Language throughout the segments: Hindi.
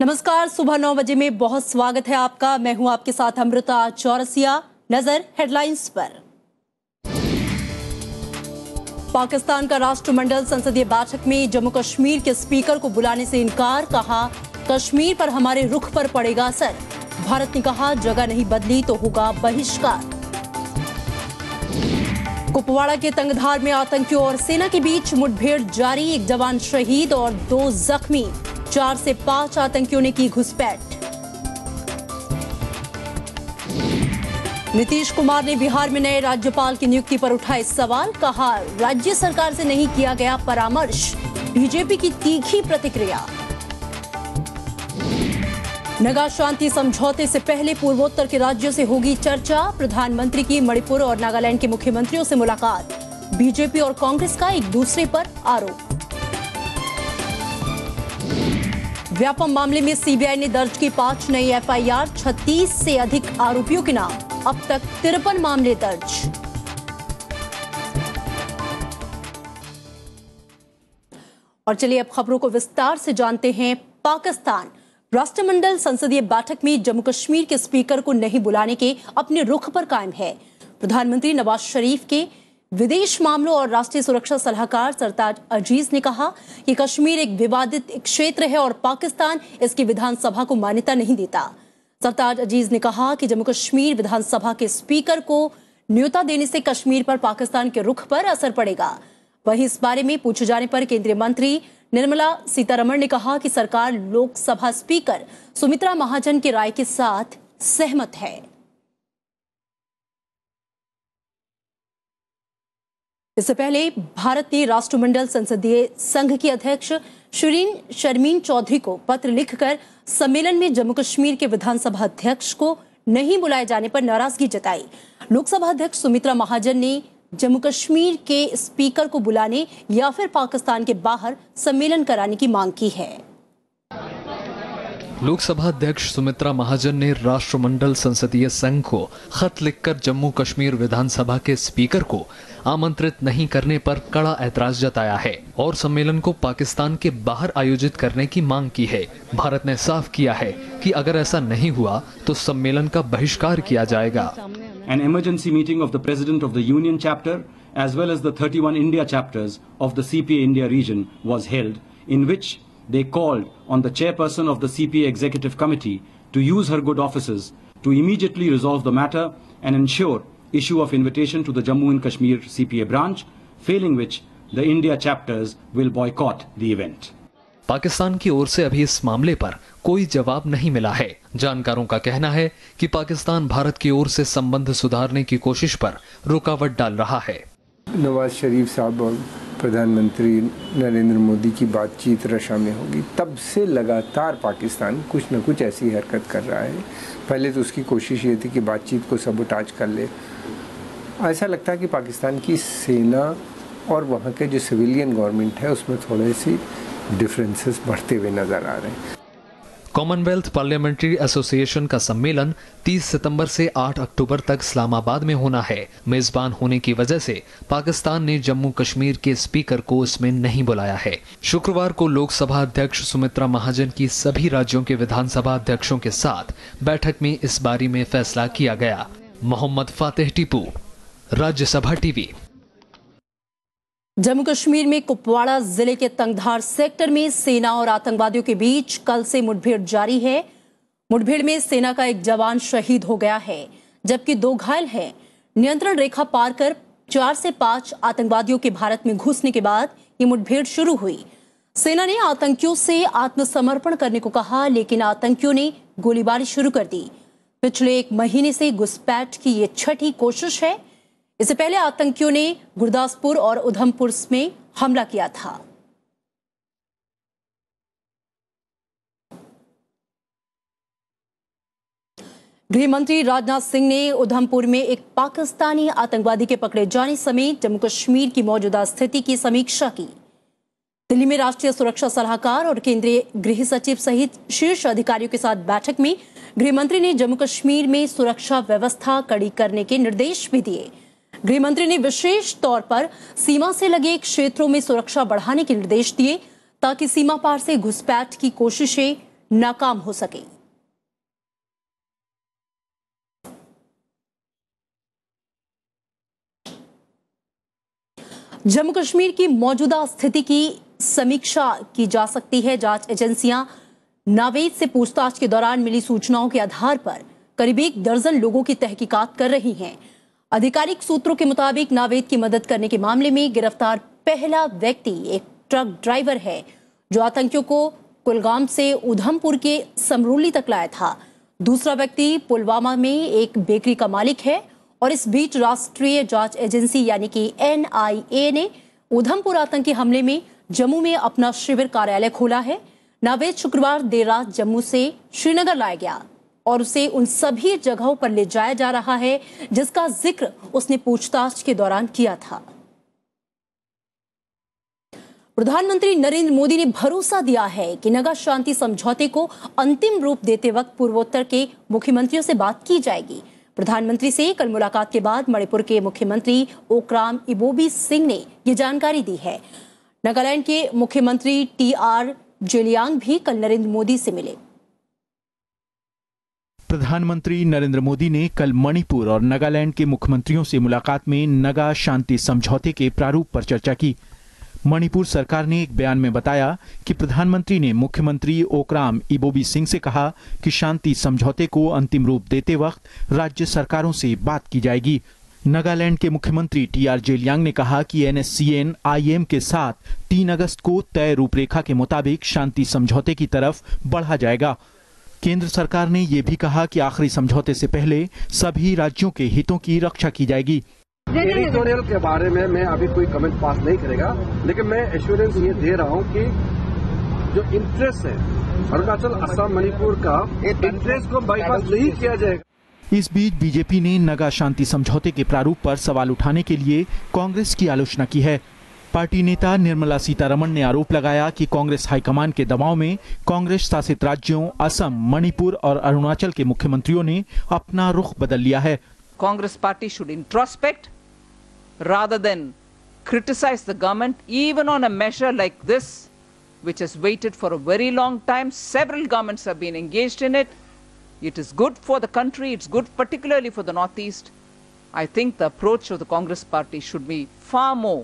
नमस्कार, सुबह 9 बजे में बहुत स्वागत है आपका। मैं हूं आपके साथ अमृता चौरसिया। नजर हेडलाइंस पर। पाकिस्तान का राष्ट्रमंडल संसदीय बैठक में जम्मू कश्मीर के स्पीकर को बुलाने से इनकार। कहा, कश्मीर पर हमारे रुख पर पड़ेगा असर। भारत ने कहा, जगह नहीं बदली तो होगा बहिष्कार। कुपवाड़ा के तंगधार में आतंकियों और सेना के बीच मुठभेड़ जारी। एक जवान शहीद और 2 जख्मी। 4 से 5 आतंकियों ने की घुसपैठ। नीतीश कुमार ने बिहार में नए राज्यपाल की नियुक्ति पर उठाए सवाल। कहा, राज्य सरकार से नहीं किया गया परामर्श। बीजेपी की तीखी प्रतिक्रिया। नगा शांति समझौते से पहले पूर्वोत्तर के राज्यों से होगी चर्चा। प्रधानमंत्री की मणिपुर और नागालैंड के मुख्यमंत्रियों से मुलाकात। बीजेपी और कांग्रेस का एक दूसरे पर आरोप। व्यापम मामले में सीबीआई ने दर्ज की 5 नई एफआईआर। 36 से अधिक आरोपियों के नाम। अब तक 53 मामले दर्ज। और चलिए अब खबरों को विस्तार से जानते हैं। पाकिस्तान राष्ट्रमंडल संसदीय बैठक में जम्मू कश्मीर के स्पीकर को नहीं बुलाने के अपने रुख पर कायम है। प्रधानमंत्री नवाज शरीफ के विदेश मामलों और राष्ट्रीय सुरक्षा सलाहकार सरताज अजीज ने कहा कि कश्मीर एक विवादित क्षेत्र है और पाकिस्तान इसकी विधानसभा को मान्यता नहीं देता। सरताज अजीज ने कहा कि जम्मू कश्मीर विधानसभा के स्पीकर को न्योता देने से कश्मीर पर पाकिस्तान के रुख पर असर पड़ेगा। वहीं इस बारे में पूछे जाने पर केंद्रीय मंत्री निर्मला सीतारमण ने कहा कि सरकार लोकसभा स्पीकर सुमित्रा महाजन की राय के साथ सहमत है। इससे पहले भारत ने राष्ट्रमंडल संसदीय संघ की अध्यक्ष शिरीन शर्मीन चौधरी को पत्र लिखकर सम्मेलन में जम्मू कश्मीर के विधानसभा अध्यक्ष को नहीं बुलाए जाने पर नाराजगी जताई। लोकसभा अध्यक्ष सुमित्रा महाजन ने जम्मू कश्मीर के स्पीकर को बुलाने या फिर पाकिस्तान के बाहर सम्मेलन कराने की मांग की है। लोकसभा अध्यक्ष सुमित्रा महाजन ने राष्ट्रमंडल संसदीय संघ को खत लिखकर जम्मू कश्मीर विधानसभा के स्पीकर को आमंत्रित नहीं करने पर कड़ा ऐतराज जताया है और सम्मेलन को पाकिस्तान के बाहर आयोजित करने की मांग की है। भारत ने साफ किया है कि अगर ऐसा नहीं हुआ तो सम्मेलन का बहिष्कार किया जाएगा। An emergency meeting of the President of the Union chapter as well as the 31 India chapters of the CPA India region was held, in which they called on the chairperson of the CPA Executive Committee to use her good offices to immediately resolve the matter and ensure issue of invitation to the Jammu and Kashmir CPA branch, failing which the India chapters will boycott the event. Pakistan की ओर से अभी इस मामले पर कोई जवाब नहीं मिला है। जानकारों का कहना है कि पाकिस्तान भारत की ओर से संबंध सुधारने की कोशिश पर रुकावट डाल रहा है। नवाज शरीफ साहब और प्रधानमंत्री नरेंद्र मोदी की बातचीत रशा में होगी, तब से लगातार पाकिस्तान कुछ न कुछ ऐसी हरकत कर रहा है। पहले तो उसकी कोशिश ये थी कि बातचीत को सबोटाज कर ले। ऐसा लगता है कि पाकिस्तान की सेना और वहाँ के जो सिविलियन गवर्नमेंट है उसमें थोड़े सी डिफरेंसेस बढ़ते हुए नजर आ रहे हैं। कॉमनवेल्थ पार्लियामेंट्री एसोसिएशन का सम्मेलन 30 सितंबर से 8 अक्टूबर तक इस्लामाबाद में होना है। मेजबान होने की वजह से पाकिस्तान ने जम्मू कश्मीर के स्पीकर को इसमें नहीं बुलाया है। शुक्रवार को लोकसभा अध्यक्ष सुमित्रा महाजन की सभी राज्यों के विधानसभा अध्यक्षों के साथ बैठक में इस बारे में फैसला किया गया। Mohammad Fatih Tipu, Rajya Sabha TV. जम्मू कश्मीर में कुपवाड़ा जिले के तंगधार सेक्टर में सेना और आतंकवादियों के बीच कल से मुठभेड़ जारी है। मुठभेड़ में सेना का एक जवान शहीद हो गया है जबकि 2 घायल हैं। नियंत्रण रेखा पार कर 4 से 5 आतंकवादियों के भारत में घुसने के बाद ये मुठभेड़ शुरू हुई। सेना ने आतंकियों से आत्मसमर्पण करने को कहा, लेकिन आतंकियों ने गोलीबारी शुरू कर दी। पिछले 1 महीने से घुसपैठ की ये 6ठी कोशिश है। इससे पहले आतंकियों ने गुरदासपुर और उधमपुर में हमला किया था। गृह मंत्री राजनाथ सिंह ने उधमपुर में एक पाकिस्तानी आतंकवादी के पकड़े जाने समेत जम्मू कश्मीर की मौजूदा स्थिति की समीक्षा की। दिल्ली में राष्ट्रीय सुरक्षा सलाहकार और केंद्रीय गृह सचिव सहित शीर्ष अधिकारियों के साथ बैठक में गृह मंत्री ने जम्मू कश्मीर में सुरक्षा व्यवस्था कड़ी करने के निर्देश भी दिए। गृह मंत्री ने विशेष तौर पर सीमा से लगे क्षेत्रों में सुरक्षा बढ़ाने के निर्देश दिए ताकि सीमा पार से घुसपैठ की कोशिशें नाकाम हो सके। जम्मू कश्मीर की मौजूदा स्थिति की समीक्षा की जा सकती है। जांच एजेंसियां नावेद से पूछताछ के दौरान मिली सूचनाओं के आधार पर करीब 1 दर्जन लोगों की तहकीकात कर रही हैं। आधिकारिक सूत्रों के मुताबिक नावेद की मदद करने के मामले में गिरफ्तार पहला व्यक्ति एक ट्रक ड्राइवर है जो आतंकियों को कुलगाम से उधमपुर के समरूली तक लाया था। दूसरा व्यक्ति पुलवामा में एक बेकरी का मालिक है। और इस बीच राष्ट्रीय जांच एजेंसी यानी कि NIA ने उधमपुर आतंकी हमले में जम्मू में अपना शिविर कार्यालय खोला है। नावेद शुक्रवार देर रात जम्मू से श्रीनगर लाया गया और उसे उन सभी जगहों पर ले जाया जा रहा है जिसका जिक्र उसने पूछताछ के दौरान किया था। प्रधानमंत्री नरेंद्र मोदी ने भरोसा दिया है कि नगा शांति समझौते को अंतिम रूप देते वक्त पूर्वोत्तर के मुख्यमंत्रियों से बात की जाएगी। प्रधानमंत्री से कल मुलाकात के बाद मणिपुर के मुख्यमंत्री ओक्राम इबोबी सिंह ने ये जानकारी दी है। नागालैंड के मुख्यमंत्री TR जेलियांग भी कल नरेंद्र मोदी से मिले। प्रधानमंत्री नरेंद्र मोदी ने कल मणिपुर और नागालैंड के मुख्यमंत्रियों से मुलाकात में नगा शांति समझौते के प्रारूप पर चर्चा की। मणिपुर सरकार ने एक बयान में बताया कि प्रधानमंत्री ने मुख्यमंत्री ओक्राम इबोबी सिंह से कहा कि शांति समझौते को अंतिम रूप देते वक्त राज्य सरकारों से बात की जाएगी। नागालैंड के मुख्यमंत्री TR जेलियांग ने कहा कि NSCN-IM के साथ 3 अगस्त को तय रूपरेखा के मुताबिक शांति समझौते की तरफ बढ़ा जाएगा। केंद्र सरकार ने यह भी कहा कि आखिरी समझौते से पहले सभी राज्यों के हितों की रक्षा की जाएगी। टेरिटोरियल के बारे में मैं अभी कोई कमेंट पास नहीं करेगा, लेकिन मैं एश्योरेंस ये दे रहा हूँ कि जो इंटरेस्ट है अरुणाचल, असम, मणिपुर का इंटरेस्ट को बाईपास नहीं किया जाएगा। इस बीच बीजेपी ने नगा शांति समझौते के प्रारूप पर सवाल उठाने के लिए कांग्रेस की आलोचना की है। पार्टी नेता निर्मला सीतारमण ने आरोप लगाया कि कांग्रेस हाईकमान के दबाव में कांग्रेस शासित राज्यों असम, मणिपुर और अरुणाचल के मुख्यमंत्रियों ने अपना रुख बदल लिया है। Congress party should introspect rather than criticize the government, even on a measure like this, which has waited for a very long time. Several governments have been engaged in it. It is good for the country. It's good particularly for the Northeast. I think the approach of the Congress party should be far more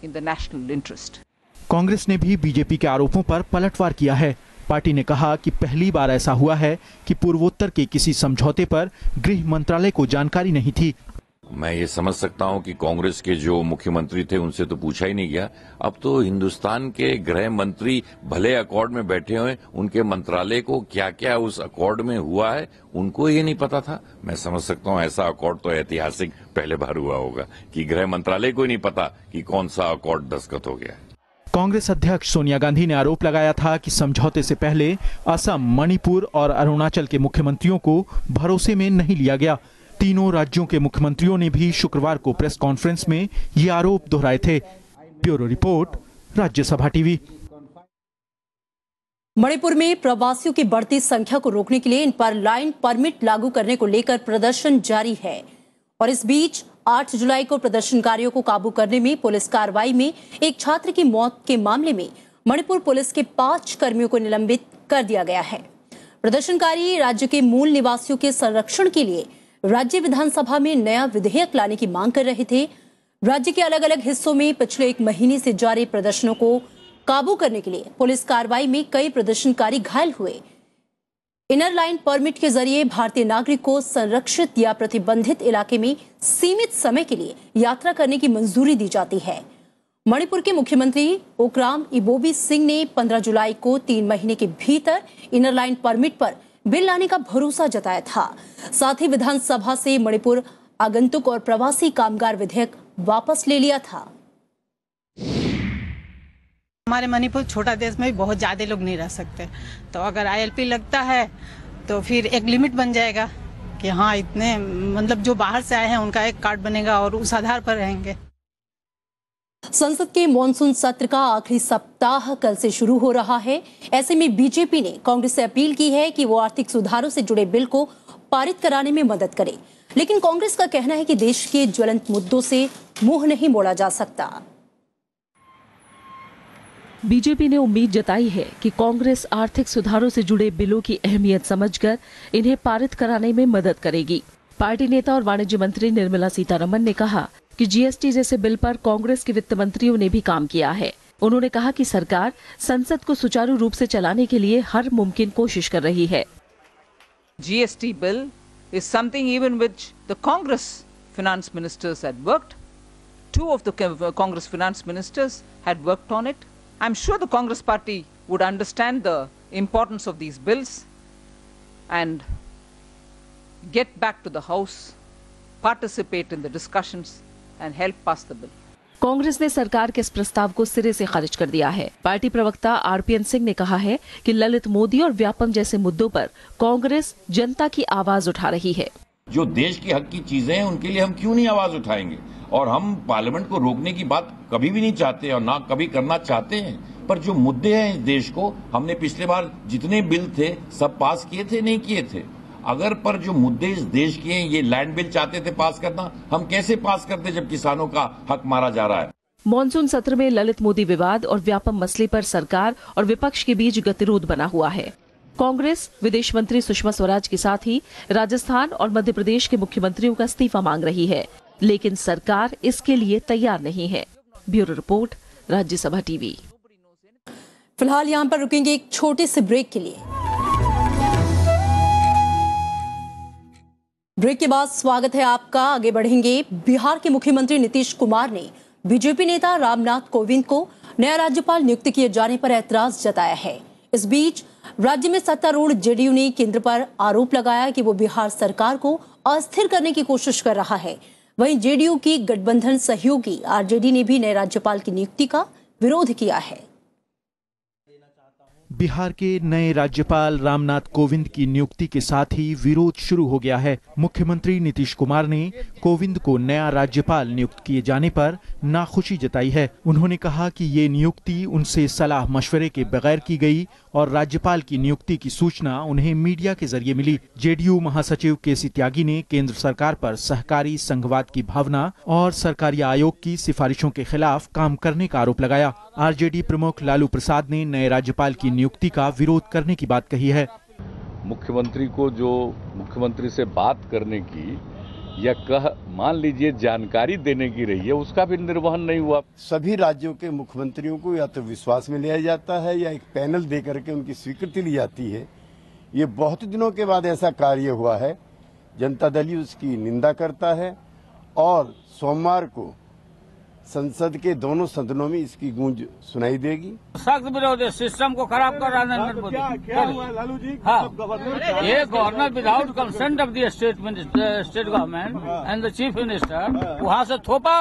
in the national interest. Congress ने भी बीजेपी के आरोपों पर पलटवार किया है। पार्टी ने कहा कि पहली बार ऐसा हुआ है कि पूर्वोत्तर के किसी समझौते पर गृह मंत्रालय को जानकारी नहीं थी। मैं ये समझ सकता हूं कि कांग्रेस के जो मुख्यमंत्री थे उनसे तो पूछा ही नहीं गया। अब तो हिंदुस्तान के गृह मंत्री भले अकॉर्ड में बैठे हुए, उनके मंत्रालय को क्या क्या उस अकॉर्ड में हुआ है उनको ये नहीं पता था। मैं समझ सकता हूं ऐसा अकॉर्ड तो ऐतिहासिक पहले बार हुआ होगा कि गृह मंत्रालय को ही नहीं पता कि कौन सा अकॉर्ड दस्तखत हो गया। कांग्रेस अध्यक्ष सोनिया गांधी ने आरोप लगाया था कि समझौते से पहले असम, मणिपुर और अरुणाचल के मुख्यमंत्रियों को भरोसे में नहीं लिया गया। तीनों राज्यों के मुख्यमंत्रियों ने भी शुक्रवार को प्रेस कॉन्फ्रेंस में ये आरोप दोहराए थे। Bureau report, Rajya Sabha TV. Manipur में प्रवासियों की बढ़ती संख्या को रोकने के लिए इन पर लाइन परमिट लागू करने को लेकर प्रदर्शन जारी है और इस बीच 8 जुलाई को प्रदर्शनकारियों को काबू करने में पुलिस कार्रवाई में एक छात्र की मौत के मामले में मणिपुर पुलिस के 5 कर्मियों को निलंबित कर दिया गया है। प्रदर्शनकारी राज्य के मूल निवासियों के संरक्षण के लिए राज्य विधानसभा में नया विधेयक लाने की मांग कर रहे थे। राज्य के अलग अलग हिस्सों में पिछले 1 महीने से जारी प्रदर्शनों को काबू करने के लिए पुलिस कार्रवाई में कई प्रदर्शनकारी घायल हुए। इनर लाइन परमिट के जरिए भारतीय नागरिक को संरक्षित या प्रतिबंधित इलाके में सीमित समय के लिए यात्रा करने की मंजूरी दी जाती है। मणिपुर के मुख्यमंत्री ओक्राम इबोबी सिंह ने 15 जुलाई को 3 महीने के भीतर इनर लाइन परमिट पर बिल लाने का भरोसा जताया था। साथ ही विधानसभा से मणिपुर आगंतुक और प्रवासी कामगार विधेयक वापस ले लिया था। हमारे मणिपुर छोटा देश में भी बहुत ज्यादा लोग नहीं रह सकते, तो अगर ILP लगता है तो फिर एक लिमिट बन जाएगा कि हाँ इतने मतलब जो बाहर से आए हैं उनका एक कार्ड बनेगा और उस आधार पर रहेंगे। संसद के मॉनसून सत्र का आखिरी सप्ताह कल से शुरू हो रहा है। ऐसे में बीजेपी ने कांग्रेस से अपील की है कि वो आर्थिक सुधारों से जुड़े बिल को पारित कराने में मदद करे, लेकिन कांग्रेस का कहना है कि देश के ज्वलंत मुद्दों से मुंह नहीं मोड़ा जा सकता। बीजेपी ने उम्मीद जताई है कि कांग्रेस आर्थिक सुधारों से जुड़े बिलों की अहमियत समझकर इन्हें पारित कराने में मदद करेगी। पार्टी नेता और वाणिज्य मंत्री निर्मला सीतारमण ने कहा कि जीएसटी जैसे बिल पर कांग्रेस के वित्त मंत्रियों ने भी काम किया है। उन्होंने कहा कि सरकार संसद को सुचारू रूप से चलाने के लिए हर मुमकिन कोशिश कर रही है। GST bill is something even which the Congress finance ministers had worked. Two of the Congress finance ministers had worked on it. I'm sure the Congress party would understand the importance of these bills and get back to the House, participate in the discussions and help pass the bill. Congress ने सरकार के इस प्रस्ताव को सिरे से खारिज कर दिया है। पार्टी प्रवक्ता आरपीएन सिंह ने कहा है कि ललित मोदी और व्यापम जैसे मुद्दों पर कांग्रेस जनता की आवाज उठा रही है। जो देश के हक की चीजें हैं उनके लिए हम क्यों नहीं आवाज उठाएंगे, और हम पार्लियामेंट को रोकने की बात कभी भी नहीं चाहते और ना कभी करना चाहते हैं। पर जो मुद्दे हैं इस देश को, हमने पिछले बार जितने बिल थे सब पास किए थे, नहीं किए थे। अगर पर जो मुद्दे इस देश के हैं, ये लैंड बिल चाहते थे पास करना, हम कैसे पास करते जब किसानों का हक मारा जा रहा है। मॉनसून सत्र में ललित मोदी विवाद और व्यापम मसले पर सरकार और विपक्ष के बीच गतिरोध बना हुआ है। कांग्रेस विदेश मंत्री सुषमा स्वराज के साथ ही राजस्थान और मध्य प्रदेश के मुख्यमंत्रियों का इस्तीफा मांग रही है, लेकिन सरकार इसके लिए तैयार नहीं है। Bureau report, Rajya Sabha TV. फिलहाल यहाँ पर रुकेंगे एक छोटे से ब्रेक के लिए। ब्रेक के बाद स्वागत है आपका। आगे बढ़ेंगे। बिहार के मुख्यमंत्री नीतीश कुमार ने बीजेपी नेता रामनाथ कोविंद को नया राज्यपाल नियुक्त किए जाने पर ऐतराज जताया है। इस बीच राज्य में सत्तारूढ़ जेडीयू ने केंद्र पर आरोप लगाया कि वो बिहार सरकार को अस्थिर करने की कोशिश कर रहा है। वहीं जेडीयू की गठबंधन सहयोगी आरजेडी ने भी नए राज्यपाल की नियुक्ति का विरोध किया है। बिहार के नए राज्यपाल रामनाथ कोविंद की नियुक्ति के साथ ही विरोध शुरू हो गया है। मुख्यमंत्री नीतीश कुमार ने कोविंद को नया राज्यपाल नियुक्त किए जाने पर नाखुशी जताई है। उन्होंने कहा कि ये नियुक्ति उनसे सलाह मशवरे के बगैर की गई और राज्यपाल की नियुक्ति की सूचना उन्हें मीडिया के जरिए मिली। जेडीयू महासचिव केसी त्यागी ने केंद्र सरकार पर सहकारी संघवाद की भावना और सरकारी आयोग की सिफारिशों के खिलाफ काम करने का आरोप लगाया। आरजेडी प्रमुख लालू प्रसाद ने नए राज्यपाल की नियुक्ति का विरोध करने की बात कही है। मुख्यमंत्री को जो मुख्यमंत्री से बात करने की या मान लीजिए जानकारी देने की रही है, उसका भी निर्वहन नहीं हुआ। सभी राज्यों के मुख्यमंत्रियों को या तो विश्वास में लिया जाता है या एक पैनल दे करके उनकी स्वीकृति ली जाती है। ये बहुत दिनों के बाद ऐसा कार्य हुआ है। जनता दल उसकी निंदा करता है और सोमवार को संसद के दोनों सदनों में इसकी गूंज सुनाई देगी। सख्त विरोध है, सिस्टम को खराब कर रहा है नरेंद्र मोदी। क्या हुआ लालू जी? हाँ, ये governor without consent of the state government and the chief minister वहाँ से थोपा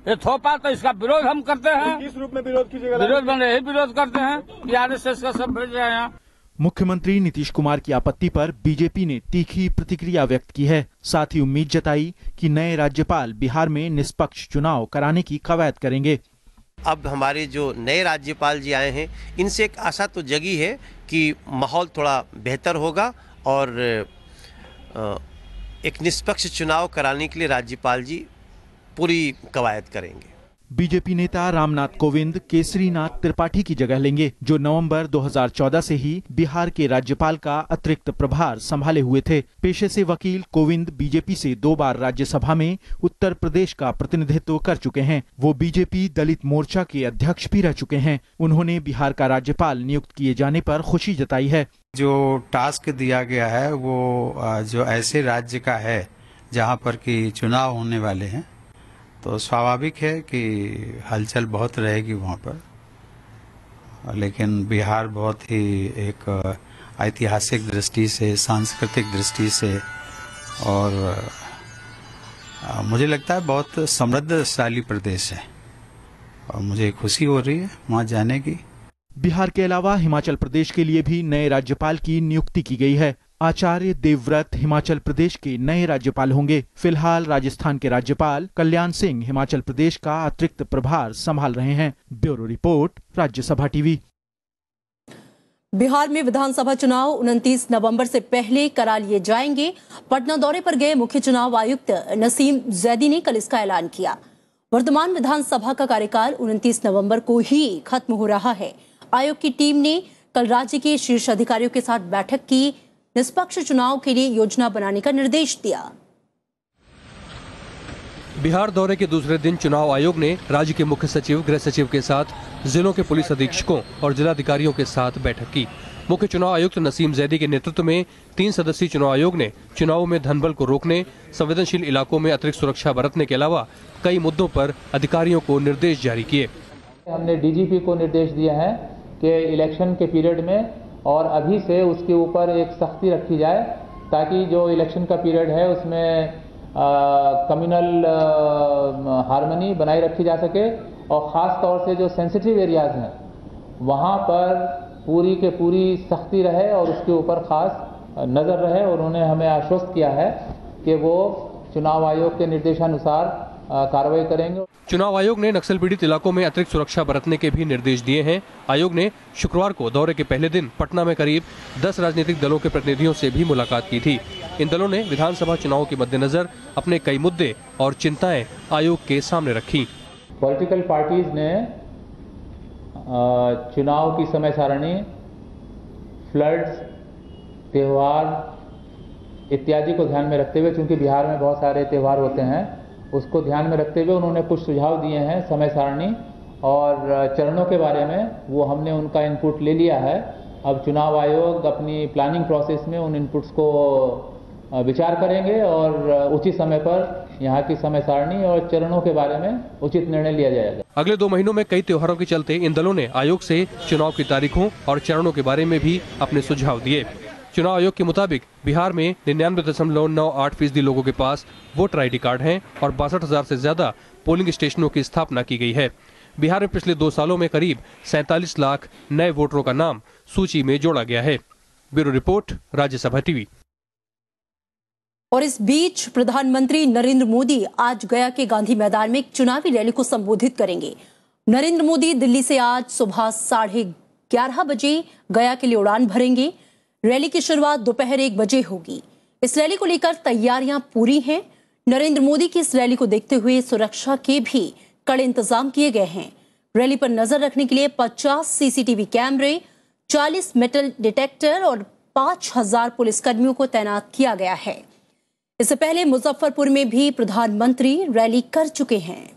ये थोपा, तो इसका विरोध हम करते हैं। किस रूप में विरोध कीजिएगा? विरोध बन रहे विरोध करते हैं कि आरएसएस का सब भेज रहे हैं। मुख्यमंत्री नीतीश कुमार की आपत्ति पर बीजेपी ने तीखी प्रतिक्रिया व्यक्त की है। साथ ही उम्मीद जताई कि नए राज्यपाल बिहार में निष्पक्ष चुनाव कराने की कवायद करेंगे। अब हमारे जो नए राज्यपाल जी आए हैं, इनसे एक आशा तो जगी है कि माहौल थोड़ा बेहतर होगा और एक निष्पक्ष चुनाव कराने के लिए राज्यपाल जी पूरी कवायद करेंगे। बीजेपी नेता रामनाथ कोविंद केसरीनाथ त्रिपाठी की जगह लेंगे, जो नवंबर 2014 से ही बिहार के राज्यपाल का अतिरिक्त प्रभार संभाले हुए थे। पेशे से वकील कोविंद बीजेपी से 2 बार राज्यसभा में उत्तर प्रदेश का प्रतिनिधित्व कर चुके हैं। वो बीजेपी दलित मोर्चा के अध्यक्ष भी रह चुके हैं। उन्होंने बिहार का राज्यपाल नियुक्त किए जाने पर खुशी जताई है। जो टास्क दिया गया है वो जो ऐसे राज्य का है जहाँ पर कि चुनाव होने वाले हैं, तो स्वाभाविक है कि हलचल बहुत रहेगी वहाँ पर। लेकिन बिहार बहुत ही एक ऐतिहासिक दृष्टि से, सांस्कृतिक दृष्टि से और मुझे लगता है बहुत समृद्धशाली प्रदेश है और मुझे खुशी हो रही है वहाँ जाने की। बिहार के अलावा हिमाचल प्रदेश के लिए भी नए राज्यपाल की नियुक्ति की गई है। आचार्य देवव्रत हिमाचल प्रदेश के नए राज्यपाल होंगे। फिलहाल राजस्थान के राज्यपाल कल्याण सिंह हिमाचल प्रदेश का अतिरिक्त प्रभार संभाल रहे हैं। Bureau report, Rajya Sabha TV. Bihar में विधानसभा चुनाव 29 नवंबर से पहले करा लिए जाएंगे। पटना दौरे पर गए मुख्य चुनाव आयुक्त नसीम जैदी ने कल इसका ऐलान किया। वर्तमान विधानसभा का कार्यकाल 29 नवंबर को ही खत्म हो रहा है। आयोग की टीम ने कल राज्य के शीर्ष अधिकारियों के साथ बैठक की, निष्पक्ष चुनाव के लिए योजना बनाने का निर्देश दिया। बिहार दौरे के दूसरे दिन चुनाव आयोग ने राज्य के मुख्य सचिव, गृह सचिव के साथ जिलों के पुलिस अधीक्षकों और जिलाधिकारियों के साथ बैठक की। मुख्य चुनाव आयुक्त नसीम जैदी के नेतृत्व में 3 सदस्यीय चुनाव आयोग ने चुनावों में धनबल को रोकने, संवेदनशील इलाकों में अतिरिक्त सुरक्षा बरतने के अलावा कई मुद्दों पर अधिकारियों को निर्देश जारी किए। हमने डीजीपी को निर्देश दिया है कि इलेक्शन के पीरियड में और अभी से उसके ऊपर एक सख्ती रखी जाए, ताकि जो इलेक्शन का पीरियड है उसमें कम्युनल हार्मनी बनाए रखी जा सके, और ख़ास तौर से जो सेंसिटिव एरियाज हैं वहाँ पर पूरी के पूरी सख्ती रहे और उसके ऊपर ख़ास नज़र रहे। और उन्होंने हमें आश्वस्त किया है कि वो चुनाव आयोग के निर्देशानुसार कार्रवाई करेंगे। चुनाव आयोग ने नक्सल पीड़ित इलाकों में अतिरिक्त सुरक्षा बरतने के भी निर्देश दिए हैं। आयोग ने शुक्रवार को दौरे के पहले दिन पटना में करीब 10 राजनीतिक दलों के प्रतिनिधियों से भी मुलाकात की थी। इन दलों ने विधानसभा चुनाव के मद्देनजर अपने कई मुद्दे और चिंताएं आयोग के सामने रखी। पॉलिटिकल पार्टीज ने चुनाव की समय सारणी, फ्लड्स, त्यौहार इत्यादि को ध्यान में रखते हुए, चूंकि बिहार में बहुत सारे त्यौहार होते हैं, उसको ध्यान में रखते हुए उन्होंने कुछ सुझाव दिए हैं समय सारणी और चरणों के बारे में। वो हमने उनका इनपुट ले लिया है। अब चुनाव आयोग अपनी प्लानिंग प्रोसेस में उन इनपुट्स को विचार करेंगे और उचित समय पर यहाँ की समय सारणी और चरणों के बारे में उचित निर्णय लिया जाएगा। अगले 2 महीनों में कई त्योहारों के चलते इन दलों ने आयोग से चुनाव की तारीखों और चरणों के बारे में भी अपने सुझाव दिए। चुनाव आयोग के मुताबिक बिहार में 99.98% लोगों के पास वोटर ID कार्ड हैं और 62,000 से ज्यादा पोलिंग स्टेशनों की स्थापना की गई है। बिहार में पिछले 2 सालों में करीब 47 लाख नए वोटरों का नाम सूची में जोड़ा गया है। Bureau report, Rajya Sabha TV. और इस बीच प्रधानमंत्री नरेंद्र मोदी आज गया के गांधी मैदान में एक चुनावी रैली को संबोधित करेंगे। नरेंद्र मोदी दिल्ली से आज सुबह 11:30 बजे गया के लिए उड़ान भरेंगे। रैली की शुरुआत दोपहर 1 बजे होगी। इस रैली को लेकर तैयारियां पूरी हैं। नरेंद्र मोदी की इस रैली को देखते हुए सुरक्षा के भी कड़े इंतजाम किए गए हैं। रैली पर नजर रखने के लिए 50 CCTV कैमरे, 40 मेटल डिटेक्टर और 5,000 पुलिसकर्मियों को तैनात किया गया है। इससे पहले मुजफ्फरपुर में भी प्रधानमंत्री रैली कर चुके हैं।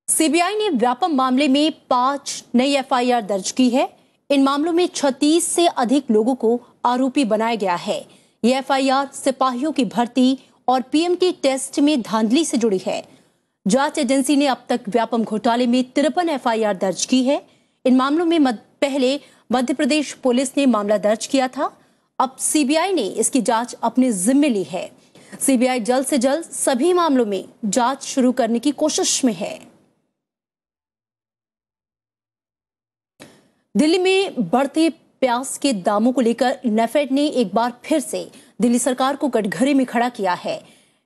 सीबीआई ने व्यापम मामले में 5 नई FIR दर्ज की है। इन मामलों में 36 से अधिक लोगों को आरोपी बनाया गया है। ये FIR सिपाहियों की भर्ती और PMT टेस्ट में धांधली से जुड़ी है। जांच एजेंसी ने अब तक व्यापम घोटाले में 53 FIR दर्ज की है। इन मामलों में पहले मध्य प्रदेश पुलिस ने मामला दर्ज किया था। अब सीबीआई ने इसकी जांच अपने जिम्मे ली है। सीबीआई जल्द से जल्द सभी मामलों में जांच शुरू करने की कोशिश में है। दिल्ली में बढ़ते प्याज के दामों को लेकर नेफेड ने एक बार फिर से दिल्ली सरकार को कटघरे में खड़ा किया है।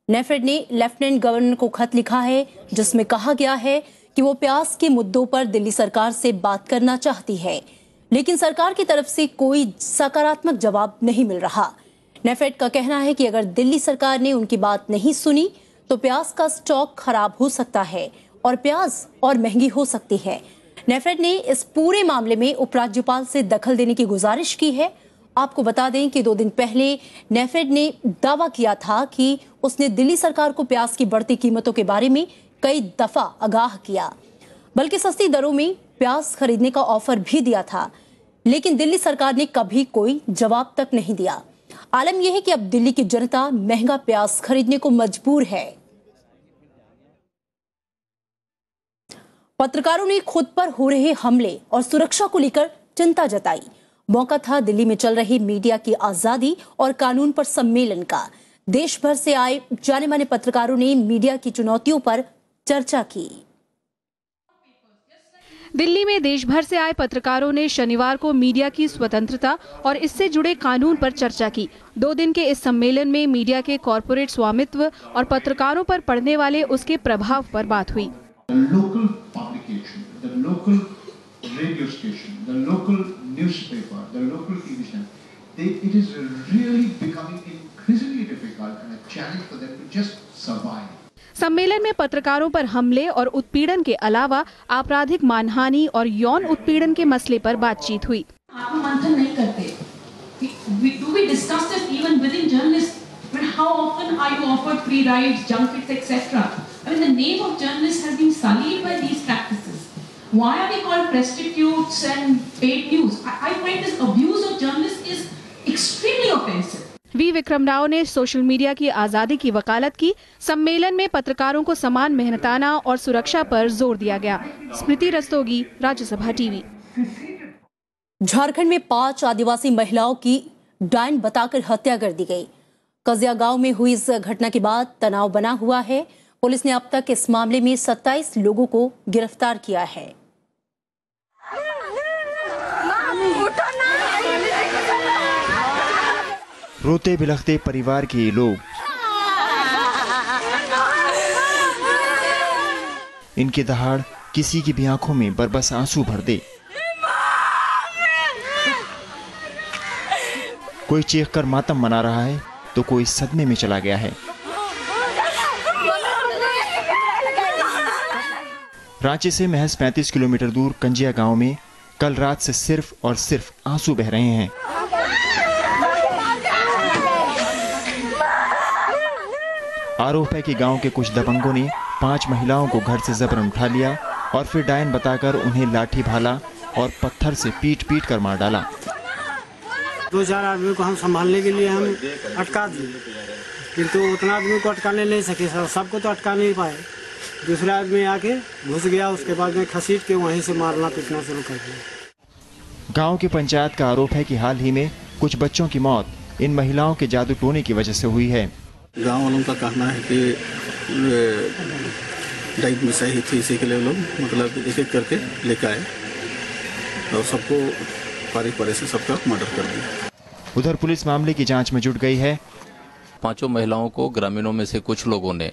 नेफेड ने लेफ्टिनेंट गवर्नर को खत लिखा है, जिसमें कहा गया है कि वो प्याज के मुद्दों पर दिल्ली सरकार से बात करना चाहती है, लेकिन सरकार की तरफ से कोई सकारात्मक जवाब नहीं मिल रहा। नेफेड का कहना है कि अगर दिल्ली सरकार ने उनकी बात नहीं सुनी तो प्याज का स्टॉक खराब हो सकता है और प्याज और महंगी हो सकती है। नेफेड ने इस पूरे मामले में उपराज्यपाल से दखल देने की गुजारिश की है। आपको बता दें कि 2 दिन पहले नेफेड ने दावा किया था कि उसने दिल्ली सरकार को प्याज की बढ़ती कीमतों के बारे में कई दफा आगाह किया, बल्कि सस्ती दरों में प्याज खरीदने का ऑफर भी दिया था, लेकिन दिल्ली सरकार ने कभी कोई जवाब तक नहीं दिया। आलम यह है कि अब दिल्ली की जनता महंगा प्याज खरीदने को मजबूर है। पत्रकारों ने खुद पर हो रहे हमले और सुरक्षा को लेकर चिंता जताई। मौका था दिल्ली में चल रही मीडिया की आजादी और कानून पर सम्मेलन का। देश भर से आए जाने माने पत्रकारों ने मीडिया की चुनौतियों पर चर्चा की। दिल्ली में देश भर से आए पत्रकारों ने शनिवार को मीडिया की स्वतंत्रता और इससे जुड़े कानून पर चर्चा की। 2 दिन के इस सम्मेलन में मीडिया के कॉरपोरेट स्वामित्व और पत्रकारों पर पड़ने वाले उसके प्रभाव पर बात हुई। local publication, the local radio station, the local newspaper, the local TV channel, it is really becoming increasingly difficult and a challenge for them to just survive. सम्मेलन में पत्रकारों पर हमले और उत्पीड़न के अलावा आपराधिक मानहानि और यौन उत्पीड़न के मसले पर बातचीत हुई। आत्ममंथन नहीं करते। Do we discuss this even within journalists? But how often are you offered free rides, junkets, etc.? I mean, the name of journalists has been sullied by these practices. Why are they called prostitutes and paid news? I find this abuse of journalists is extremely offensive. V Vikram Rao ने सोशल मीडिया की आजादी की वकालत की। सम्मेलन में पत्रकारों को समान मेहनताना और सुरक्षा पर जोर दिया गया। स्मृति रस्तोगी, राज्यसभा टीवी। झारखंड में 5 आदिवासी महिलाओं की डायन बताकर हत्या कर दी गई। कजिया गांव में हुई इस घटना के बाद तनाव बना हुआ है। पुलिस ने अब तक इस मामले में 27 लोगों को गिरफ्तार किया है। रोते बिलखते परिवार के लोग, इनके दहाड़ किसी की भी आंखों में बरबस आंसू भर दे। कोई चीख कर मातम मना रहा है तो कोई सदमे में चला गया है। रांची से महज 35 किलोमीटर दूर कंजिया गांव में कल रात से सिर्फ और सिर्फ आंसू बह रहे हैं। आरोप है कि गांव के कुछ दबंगों ने 5 महिलाओं को घर से जबरन उठा लिया और फिर डायन बताकर उन्हें लाठी भाला और पत्थर से पीट पीट कर मार डाला। 2-4 आदमी को हम संभालने के लिए हम अटका दिए, किंतु उतना आदमी को अटकाने नहीं सके। सबको तो अटका नहीं पाए। दूसरा आदमी आके घुस गया, उसके बाद में खसीट के वहीं से मारना पीटना शुरू कर दिया। गांव की पंचायत का आरोप है कि हाल ही में कुछ बच्चों की मौत इन महिलाओं के जादू टोने की वजह से हुई है। गांव वालों का कहना है कि डाइट में सही थी, इसी के लिए लोग मतलब एक एक करके लेकर आए और सबको पारी से सबका मर्डर कर दिया। उधर पुलिस मामले की जांच में जुट गई है। 5 महिलाओं को ग्रामीणों में से कुछ लोगों ने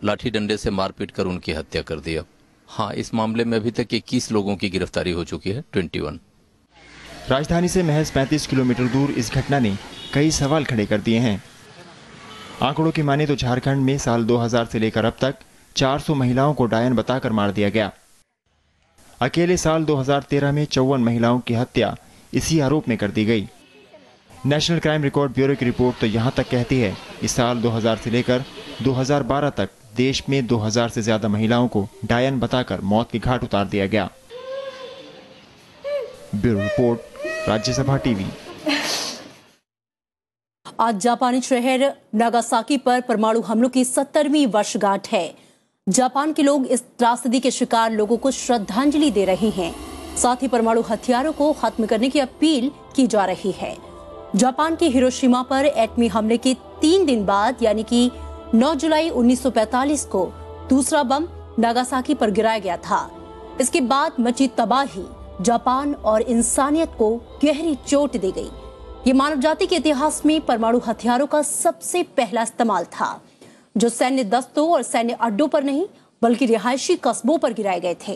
लाठी डंडे से मारपीट कर उनकी हत्या कर दिया। हाँ, इस मामले में अभी तक 21 लोगों की गिरफ्तारी हो चुकी है। 21। राजधानी से महज 35 किलोमीटर दूर इस घटना ने कई सवाल खड़े कर दिए हैं। आंकड़ों की माने तो झारखंड में साल 2000 से लेकर अब तक 400 महिलाओं को डायन बताकर मार दिया गया। अकेले साल 2013 में 54 महिलाओं की हत्या इसी आरोप में कर दी गई। नेशनल क्राइम रिकॉर्ड ब्यूरो की रिपोर्ट तो यहां तक कहती है कि साल 2000 से लेकर 2012 तक देश में 2000 से ज्यादा महिलाओं को डायन बताकर मौत के घाट उतार दिया गया। Bureau report, Rajya Sabha TV. आज जापानी शहर नागासाकी पर परमाणु हमलों की 70वीं वर्षगांठ है। जापान के लोग इस त्रासदी के शिकार लोगों को श्रद्धांजलि दे रहे हैं। साथ ही परमाणु हथियारों को खत्म करने की अपील की जा रही है। जापान के हिरोशिमा पर एटमी हमले के 3 दिन बाद यानी कि 9 जुलाई 1945 को दूसरा बम नागासाकी पर गिराया गया था। इसके बाद मची तबाही जापान और इंसानियत को गहरी चोट दे गई। ये मानव जाति के इतिहास में परमाणु हथियारों का सबसे पहला इस्तेमाल था, जो सैन्य दस्तों और सैन्य अड्डों पर नहीं बल्कि रिहायशी कस्बों पर गिराए गए थे।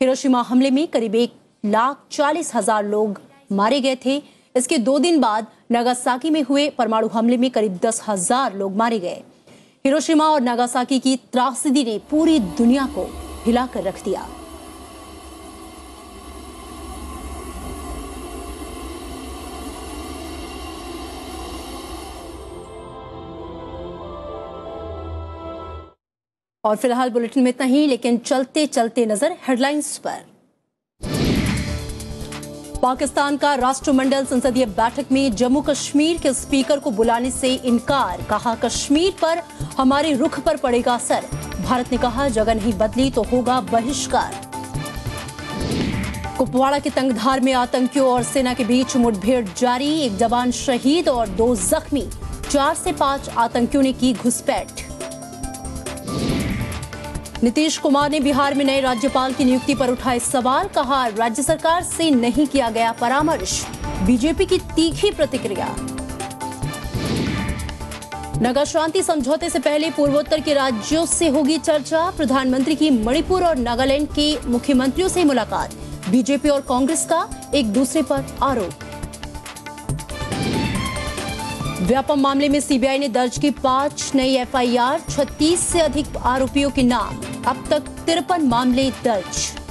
हिरोशिमा हमले में करीब 1,40,000 लोग मारे गए थे। इसके 2 दिन बाद नागासाकी में हुए परमाणु हमले में करीब 10,000 लोग मारे गए। हिरोशिमा और नागासाकी की त्रासदी ने पूरी दुनिया को हिलाकर रख दिया। और फिलहाल बुलेटिन में इतना ही, लेकिन चलते चलते नजर हेडलाइंस पर। पाकिस्तान का राष्ट्रमंडल संसदीय बैठक में जम्मू कश्मीर के स्पीकर को बुलाने से इनकार। कहा, कश्मीर पर हमारे रुख पर पड़ेगा असर। भारत ने कहा, जगह नहीं बदली तो होगा बहिष्कार। कुपवाड़ा के तंगधार में आतंकियों और सेना के बीच मुठभेड़ जारी। 1 जवान शहीद और 2 जख्मी। 4 से 5 आतंकियों ने की घुसपैठ। नीतीश कुमार ने बिहार में नए राज्यपाल की नियुक्ति पर उठाए सवाल। कहा, राज्य सरकार से नहीं किया गया परामर्श। बीजेपी की तीखी प्रतिक्रिया। नगा शांति समझौते से पहले पूर्वोत्तर के राज्यों से होगी चर्चा। प्रधानमंत्री की मणिपुर और नागालैंड के मुख्यमंत्रियों से मुलाकात। बीजेपी और कांग्रेस का एक दूसरे पर आरोप। व्यापम मामले में सीबीआई ने दर्ज की 5 नई एफआईआर, 36 से अधिक आरोपियों के नाम, अब तक 53 मामले दर्ज।